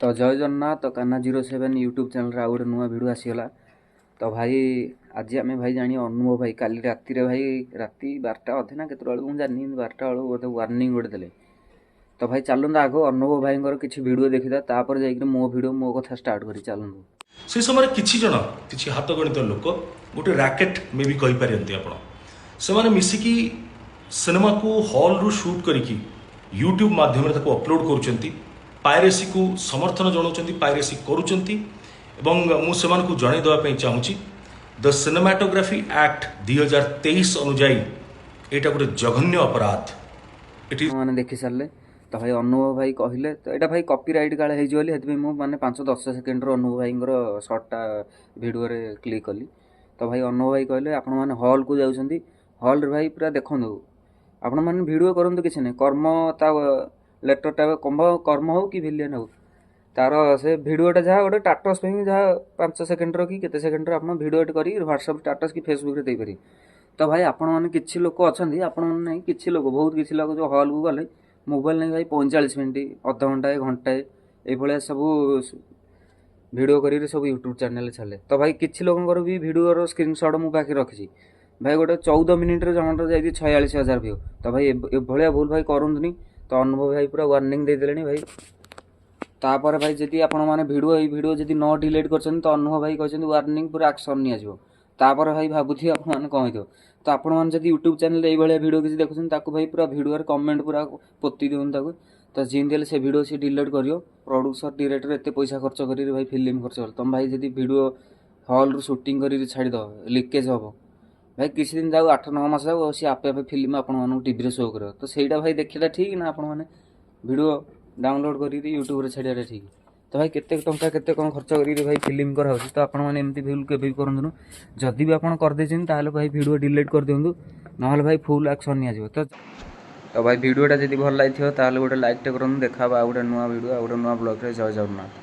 तो जय जगन्नाथ तो कान्हा 07 यूट्यूब चैनल आउ गोटे नुआ भिड आसीगला। तो भाई आज आम भाई जानी अनुभव भाई काली राति भाई राति 12टा अधे ना केत मुझे जानी 12टा बेलू बोधे वार्निंग गोटे देले। तो भाई चलु आग अनुभव भाई किसी भिड देखा तापर जा मो भिड मो कथा स्टार्ट करी चलु। से समय किसी जन किसी हाथ गणित लोक गोटे रैकेट मे भी कहींपारती आप से मिसिकी सिनेमा को हॉल रु शूट करिकी यूट्यूब माध्यम अपलोड करुँच पायरेसी को समर्थन जनाऊँ पायरेसी करुँच मुझे जन देवाई चाहूँगी द सिनेमाटोग्राफी एक्ट 2023 अनुजाई यहाँ गोटे जघन्य अपराध मैंने देखी सारे। तो भाई अनुभव भाई कहले तो यहाँ भाई कॉपीराइट काले हो मैंने 5-10 सेकेंड अनुभव भाई सर्टा भिडियो क्लिक कली। तो भाई अनुभव भाई कहले आपण मैंने हॉल को जाऊँगी हॉल रे भाई पूरा देखूँ आपण मैंने भिडियो करूँ किसी ना कर्म ता लेटरटा कर्म हो कि भिलियन हो तार से भिडियोटा जहाँ गोटे टाटस जहाँ 5 सेकेंड कि केते सेकेंड आप भिडियो कर व्हाट्सअप स्टाटस कि फेसबुक रे देपारे। तो भाई आपण मैंने किसी लोक अच्छा आपण नहीं किसी लोक बहुत किसी लोग जो हॉल को गले मोबाइल नहीं भाई 45 मिनट अध घंटा घंटाए ये सब भिडियो कर सब यूट्यूब चैनल छाड़े। तो भाई किसी लोगों भी भिडियो स्क्रीनशॉट मो पाखे रखी भाई गोटे 14 मिनिट जमार जा 46,000 व्यू। तो भाई भाया भूल भाई करूँनी। तो अनुभव भाई पूरा वार्निंग दे देले भाई। तापर भाई जदि आपण मैंने भिडियो जदि न डिलीट कर तो अनुभव भाई कहते वार्निंग पूरा एक्शन नि तापर भाई भावुथी आप कौन हो। तो आपण मैंने जब यूट्यूब चैनल ये भिडियो किसी देखुं भाई पूरा भिडियो कमेंट पूरा पोती दिखाँ तो जिन से भिडियो सी डिलीट कर प्रोड्यूसर डायरेक्टर एत पैसा खर्च कर भाई फिल्म खर्च कर तुम भाई जब भिडियो हॉल रु शूटिंग कर छाड़द लिकेज हम भाई किसी दिन जाऊ 8-9 मास जाऊ सी आपे आपे फिल्म आपण टीवी शो कर। तो सहीटा भाई देखा ठीक ना आपण मैंने भिडियो डाउनलोड कर यूट्यूब रे छाड़िया ठीक। तो भाई केते टंका केते कौन खर्च कर भाई फिल्म कराऊँ। तो आपण मैंने एमती भूल के करूँ जदि भी आप करदे भाई भिडियो डिलीट कर दिंतु ना भाई फुल एक्शन नि। तो भाई भिडियोटा जब भल लगी गोटे लाइक टे करूँ देखा गोटे नुआ भिडियो गोटे नुआ ब्लॉग रे। जय जगन्नाथ।